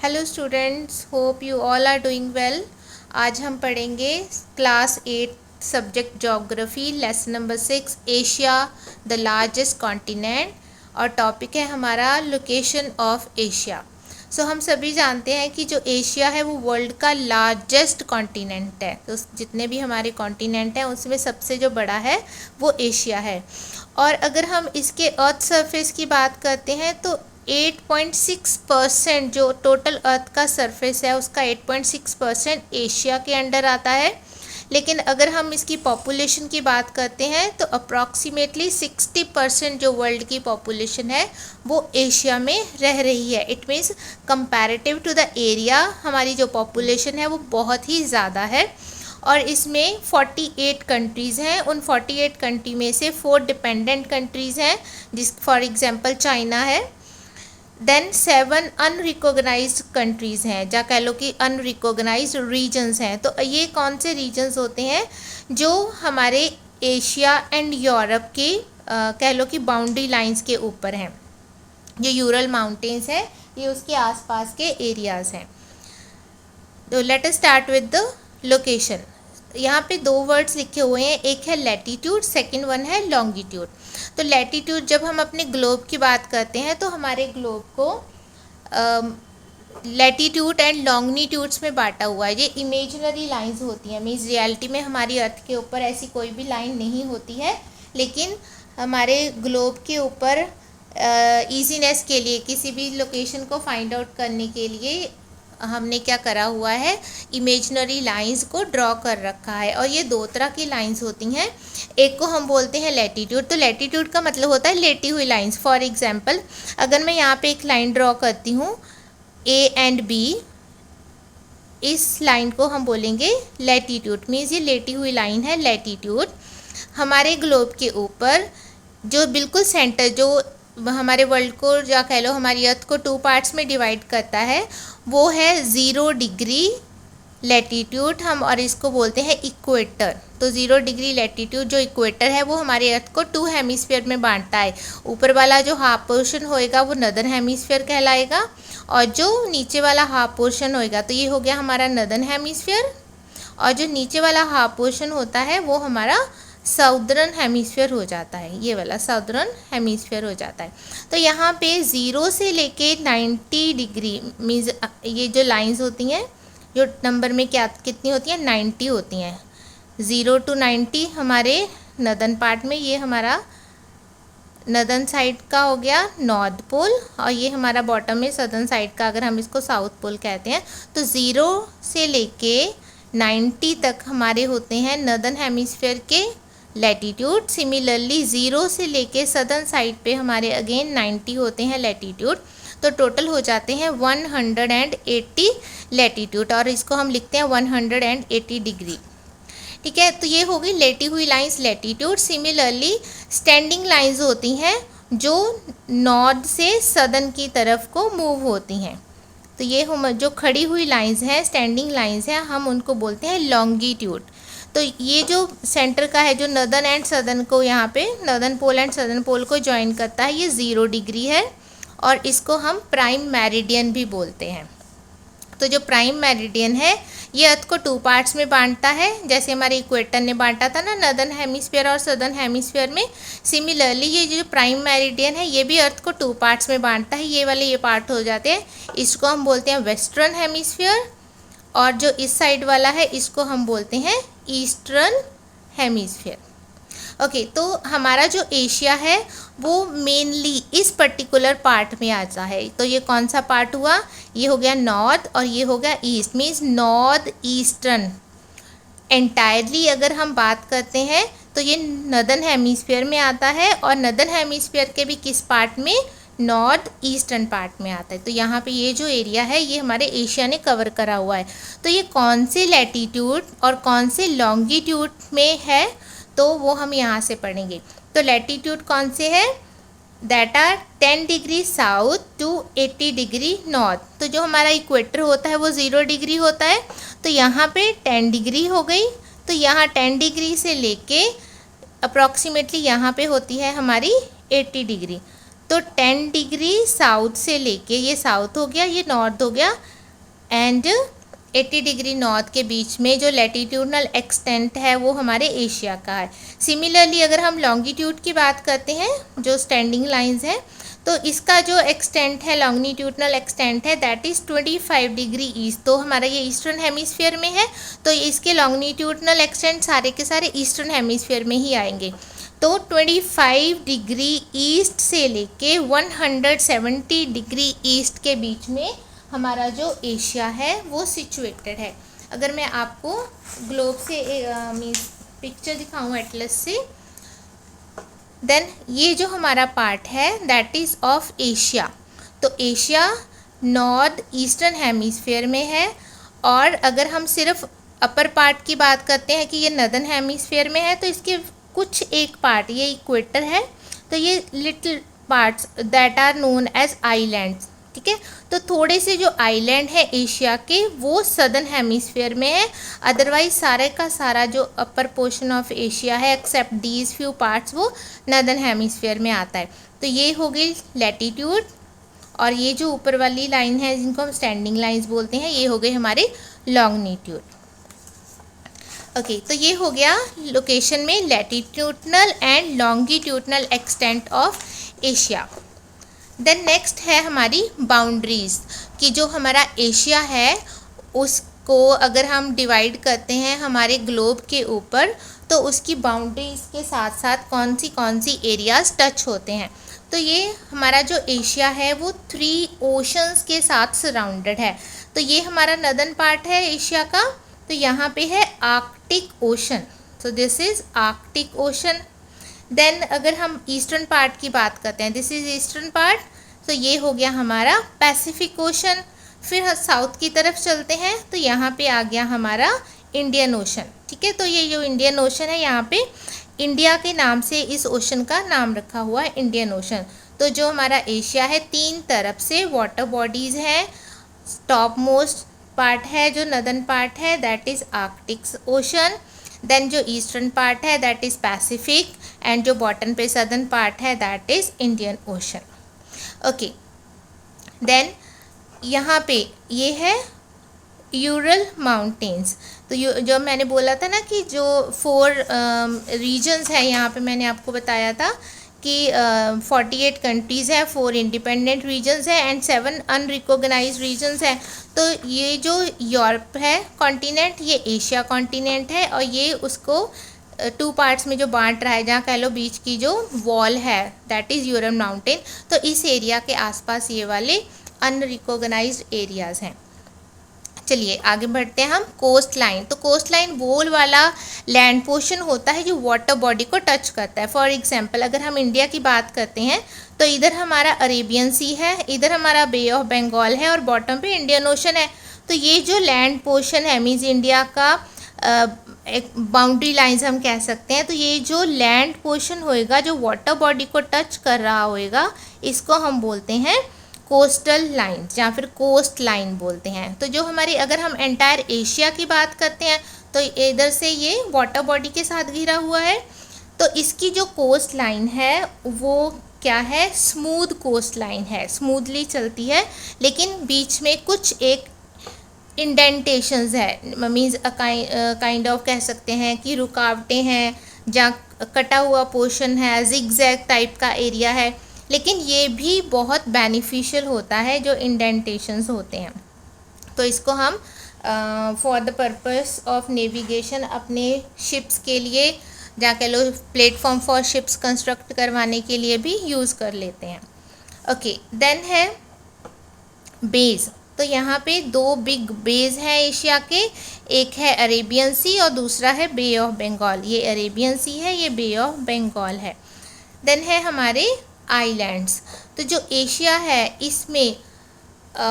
Hello students, hope you all are doing well. आज हम पढ़ेंगे class 8 subject geography lesson number 6 Asia the largest continent और topic है हमारा लोकेशन ऑफ एशिया। हम सभी जानते हैं कि जो एशिया है वो वर्ल्ड का लार्जेस्ट कॉन्टिनेंट है। तो जितने भी हमारे कॉन्टिनेंट हैं उसमें सबसे जो बड़ा है वो एशिया है। और अगर हम इसके अर्थ सरफेस की बात करते हैं तो 8.6% जो टोटल अर्थ का सरफेस है उसका 8.6% एशिया के अंडर आता है। लेकिन अगर हम इसकी पॉपुलेशन की बात करते हैं तो अप्रॉक्सीमेटली 60% जो वर्ल्ड की पॉपुलेशन है वो एशिया में रह रही है। It means comparative to the area हमारी जो पॉपुलेशन है वो बहुत ही ज़्यादा है। और इसमें 48 कंट्रीज़ हैं। उन 48 कंट्री में से 4 डिपेंडेंट कंट्रीज़ हैं, जिस फॉर एग्जांपल चाइना है। देन 7 अनरिकॉग्नाइज्ड कंट्रीज़ हैं, या कह लो कि अनरिकॉग्नाइज्ड रीजन्स हैं। तो ये कौन से रीजन्स होते हैं जो हमारे एशिया एंड यूरोप के कह लो कि बाउंड्री लाइंस के ऊपर हैं। जो यूरल माउंटेन्स हैं ये उसके आसपास के एरियाज़ हैं। तो let us start with the location. यहाँ पे 2 वर्ड्स लिखे हुए हैं, एक है लैटीट्यूड, सेकंड वन है लॉन्गिट्यूड। तो लैटीट्यूड जब हम अपने ग्लोब की बात करते हैं तो हमारे ग्लोब को लैटीट्यूड एंड लॉन्गिट्यूड्स में बांटा हुआ है। ये इमेजिनरी लाइंस होती हैं, मीन्स रियलिटी में हमारी अर्थ के ऊपर ऐसी कोई भी लाइन नहीं होती है। लेकिन हमारे ग्लोब के ऊपर ईजीनेस के लिए, किसी भी लोकेशन को फाइंड आउट करने के लिए हमने क्या करा हुआ है, इमेजिनरी लाइंस को ड्रॉ कर रखा है। और ये 2 तरह की लाइंस होती हैं। एक को हम बोलते हैं लैटीट्यूड। तो लैटीट्यूड का मतलब होता है लेटी हुई लाइंस। फॉर एग्जांपल अगर मैं यहाँ पे एक लाइन ड्रॉ करती हूँ ए एंड बी, इस लाइन को हम बोलेंगे लैटीट्यूड। मीन्स ये लेटी हुई लाइन है लैटीट्यूड। हमारे ग्लोब के ऊपर जो बिल्कुल सेंटर, जो हमारे वर्ल्ड को या कह लो हमारी अर्थ को 2 पार्ट्स में डिवाइड करता है, वो है 0 डिग्री लैटीट्यूड हम, और इसको बोलते हैं इक्वेटर। तो 0 डिग्री लैटीट्यूड जो इक्वेटर है वो हमारे अर्थ को 2 हेमिस्फीयर में बांटता है। ऊपर वाला जो हाफ पोर्शन होएगा वो नदर्न हेमिस्फीयर कहलाएगा, और जो नीचे वाला हाफ पोर्शन होएगा तो ये हो गया हमारा नदर्न हेमिस्फीयर, और जो नीचे वाला हाफ पोर्शन होता है वो हमारा साउदर्न हेमिस्फीयर हो जाता है। ये वाला साउदर्न हेमिस्फीयर हो जाता है। तो यहाँ पे 0 से लेके 90 डिग्री मीन्स ये जो लाइंस होती हैं, जो नंबर में क्या कितनी होती हैं, 90 होती हैं। 0 to 90 हमारे नदर्न पार्ट में, ये हमारा नदर्न साइड का हो गया नॉर्थ पोल, और ये हमारा बॉटम में सदर्न साइड का, अगर हम इसको साउथ पोल कहते हैं। तो 0 से लेके 90 तक हमारे होते हैं नदर्न हेमिस्फीयर के लैटीट्यूड। सिमिलरली 0 से लेके सदर्न साइड पे हमारे अगेन 90 होते हैं लैटीट्यूड। तो टोटल हो जाते हैं 180 लैटीट्यूड, और इसको हम लिखते हैं 180 डिग्री। ठीक है, तो ये होगी लेटी हुई lines latitude. Similarly standing lines होती हैं जो नॉर्थ से सदर्न की तरफ को मूव होती हैं। तो ये हम जो खड़ी हुई लाइंस हैं, स्टैंडिंग लाइंस हैं, हम उनको बोलते हैं लॉन्गिट्यूड। तो ये जो सेंटर का है, जो नदर्न एंड सदर्न को, यहाँ पे नदर्न पोल एंड सदर्न पोल को ज्वाइन करता है, ये 0 डिग्री है, और इसको हम प्राइम मेरिडियन भी बोलते हैं। तो जो प्राइम मेरिडियन है ये अर्थ को 2 पार्ट्स में बांटता है, जैसे हमारे इक्वेटर ने बांटा था ना नदर्न हेमिस्फीयर और सदर्न हेमिस्फीयर में। सिमिलरली ये जो प्राइम मेरिडियन है ये भी अर्थ को 2 पार्ट्स में बांटता है। ये वाले ये पार्ट हो जाते हैं, इसको हम बोलते हैं वेस्टर्न हेमिस्फीयर, और जो इस साइड वाला है इसको हम बोलते हैं ईस्टर्न हेमिस्फीयर। ओके, तो हमारा जो एशिया है वो मेनली इस पर्टिकुलर पार्ट में आता है। तो ये कौन सा पार्ट हुआ, ये हो गया नॉर्थ और ये हो गया east, means north eastern entirely. अगर हम बात करते हैं तो ये नदर्न हेमिस्फीयर में आता है, और नदर्न हेमिस्फीयर के भी किस पार्ट में, नॉर्थ ईस्टर्न पार्ट में आता है। तो यहाँ पे ये जो एरिया है ये हमारे एशिया ने कवर करा हुआ है। तो ये कौन से लैटीट्यूड और कौन से लॉन्गिट्यूड में है तो वो हम यहाँ से पढ़ेंगे। तो लैटीट्यूड कौन से है, that are 10 degree south to 80 degree north. तो जो हमारा इक्वेटर होता है वो 0 डिग्री होता है, तो यहाँ पे 10 डिग्री हो गई। तो यहाँ 10 डिग्री से लेके अप्रॉक्सीमेटली यहाँ पे होती है हमारी 80 डिग्री। तो 10 डिग्री साउथ से लेके, ये साउथ हो गया, ये नॉर्थ हो गया, एंड 80 डिग्री नॉर्थ के बीच में जो लैटिट्यूडनल एक्सटेंट है वो हमारे एशिया का है। सिमिलरली अगर हम लॉन्गिट्यूड की बात करते हैं, जो स्टैंडिंग लाइंस हैं, तो इसका जो एक्सटेंट है, लॉन्गिट्यूडनल एक्सटेंट है, दैट इज़ 25 डिग्री ईस्ट। तो हमारा ये ईस्टर्न हेमिस्फीयर में है, तो इसके लॉन्गिट्यूडनल एक्सटेंट सारे के सारे ईस्टर्न हेमिस्फीयर में ही आएंगे। तो 25 डिग्री ईस्ट से लेके 170 डिग्री ईस्ट के बीच में हमारा जो एशिया है वो सिचुएटेड है। अगर मैं आपको ग्लोब से मीन्स पिक्चर दिखाऊं एटलस से, देन ये जो हमारा पार्ट है दैट इज़ ऑफ एशिया। तो एशिया नॉर्थ ईस्टर्न हेमिस्फीयर में है, और अगर हम सिर्फ अपर पार्ट की बात करते हैं कि ये नदर्न हेमिस्फीयर में है, तो इसके कुछ एक पार्ट, ये इक्वेटर है, तो ये little parts that are known as islands, ठीक है। तो थोड़े से जो आइलैंड है एशिया के वो सदर्न हेमिस्फीयर में है, अदरवाइज सारे का सारा जो अपर पोर्शन ऑफ एशिया है एक्सेप्ट दीज फ्यू पार्ट्स वो नदर्न हेमिस्फीयर में आता है। तो ये हो गई लैटिट्यूड, और ये जो ऊपर वाली लाइन है जिनको हम स्टैंडिंग लाइंस बोलते हैं, ये हो गए हमारे लॉन्गिट्यूड। ओके, तो ये हो गया लोकेशन में latitudinal and longitudinal extent of Asia. Then next है हमारी बाउंड्रीज़, कि जो हमारा एशिया है उसको अगर हम डिवाइड करते हैं हमारे ग्लोब के ऊपर, तो उसकी बाउंड्रीज़ के साथ साथ कौन सी एरियाज़ टच होते हैं। तो ये हमारा जो एशिया है वो 3 ओशंस के साथ सराउंडेड है। तो ये हमारा नदर्न पार्ट है एशिया का, तो यहाँ पे है Arctic Ocean, so this is Arctic Ocean. Then अगर हम ईस्टर्न पार्ट की बात करते हैं, दिस इज़ ईस्टर्न पार्ट, तो ये हो गया हमारा पैसिफिक ओशन। फिर साउथ की तरफ चलते हैं, तो यहाँ पे आ गया हमारा इंडियन ओशन, ठीक है। तो ये जो इंडियन ओशन है, यहाँ पे इंडिया के नाम से इस ओशन का नाम रखा हुआ है, इंडियन ओशन। तो जो हमारा एशिया है 3 तरफ से वाटर बॉडीज़ हैं। टॉप मोस्ट पार्ट है जो नदर्न पार्ट है that is Arctic Ocean, then जो ईस्टर्न पार्ट है दैट इज़ पैसिफिक, एंड जो बॉटम पे सदर्न पार्ट है that is Indian Ocean. Okay, then यहाँ पे ये है यूरल माउंटेन्स। तो जो मैंने बोला था ना कि जो 4 रीजन्स हैं, यहाँ पे मैंने आपको बताया था कि 48 कंट्रीज़ है, 4 इंडिपेंडेंट रीजन्स है एंड 7 अनरिकॉग्नाइज्ड रीजन्स हैं। तो ये जो यूरोप है कॉन्टिनेंट, ये एशिया कॉन्टिनेंट है, और ये उसको 2 पार्ट्स में जो बांट रहा है, जहाँ कह लो बीच की जो वॉल है दैट इज़ यूरल माउंटेन। तो इस एरिया के आसपास ये वाले अनरिकॉग्नाइज्ड एरियाज़ हैं। चलिए आगे बढ़ते हैं हम। कोस्ट लाइन, तो कोस्ट लाइन वो वाला लैंड पोर्शन होता है जो वाटर बॉडी को टच करता है। फॉर एग्जांपल अगर हम इंडिया की बात करते हैं, तो इधर हमारा अरेबियन सी है, इधर हमारा बे ऑफ बंगाल है, और बॉटम पे इंडियन ओशन है। तो ये जो लैंड पोर्शन है मीन्स इंडिया का एक बाउंड्री लाइंस हम कह सकते हैं। तो ये जो लैंड पोर्शन होएगा जो वाटर बॉडी को टच कर रहा होएगा, इसको हम बोलते हैं कोस्टल लाइन या फिर कोस्ट लाइन बोलते हैं। तो जो हमारी अगर हम एंटायर एशिया की बात करते हैं, तो इधर से ये वाटर बॉडी के साथ घिरा हुआ है। तो इसकी जो कोस्ट लाइन है वो क्या है, स्मूथ कोस्ट लाइन है, स्मूथली चलती है, लेकिन बीच में कुछ एक इंडेंटेशंस है, मीन्स काइंड ऑफ कह सकते हैं कि रुकावटें हैं, जहाँ कटा हुआ पोर्शन है, जिगजैग टाइप का एरिया है। लेकिन ये भी बहुत बेनिफिशियल होता है जो इंडेंटेशंस होते हैं। तो इसको हम for the purpose of navigation अपने शिप्स के लिए, जहाँ कह लो प्लेटफॉर्म फॉर शिप्स कंस्ट्रक्ट करवाने के लिए भी यूज़ कर लेते हैं। ओके, देन है बेज। तो यहाँ पे 2 बिग बेज हैं एशिया के, एक है अरेबियन सी और दूसरा है बे ऑफ बंगाल। ये अरेबियन सी है, ये बे ऑफ बंगाल है। देन है हमारे आइलैंड्स। तो जो एशिया है इसमें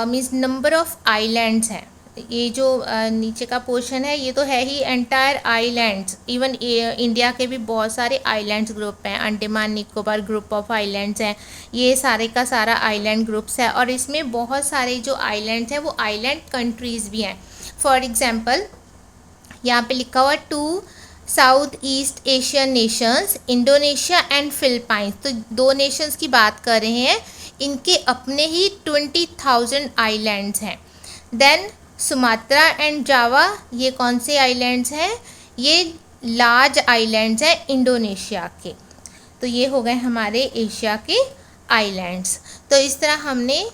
मीन्स नंबर ऑफ आइलैंड्स हैं। ये जो नीचे का पोर्शन है ये तो है ही एंटायर आइलैंड्स। इवन इंडिया के भी बहुत सारे आइलैंड्स ग्रुप हैं, Andaman Nicobar group of islands हैं, ये सारे का सारा आइलैंड ग्रुप्स है। और इसमें बहुत सारे जो आइलैंड्स हैं वो आइलैंड कंट्रीज़ भी हैं। फॉर एग्जांपल यहाँ पे लिखा हुआ 2 south east Asian Nations, Indonesia and Philippines. तो 2 नेशंस की बात कर रहे हैं, इनके अपने ही 20,000 आइलैंड्स हैं। देन सुमात्रा एंड जावा, ये कौन से आइलैंड्स हैं? ये लार्ज आइलैंड्स हैं इंडोनेशिया के। तो ये हो गए हमारे एशिया के आइलैंड्स। तो इस तरह हमने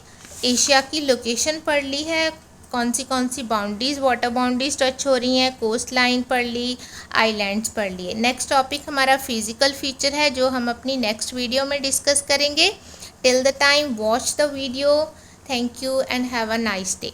एशिया की लोकेशन पढ़ ली है, कौन सी बाउंड्रीज, वाटर बाउंड्रीज टच हो रही हैं, कोस्ट लाइन पढ़ ली, आइलैंड्स पढ़ लिए। नेक्स्ट टॉपिक हमारा फिजिकल फीचर है, जो हम अपनी नेक्स्ट वीडियो में डिस्कस करेंगे। Till the time watch the video. Thank you and have a nice day.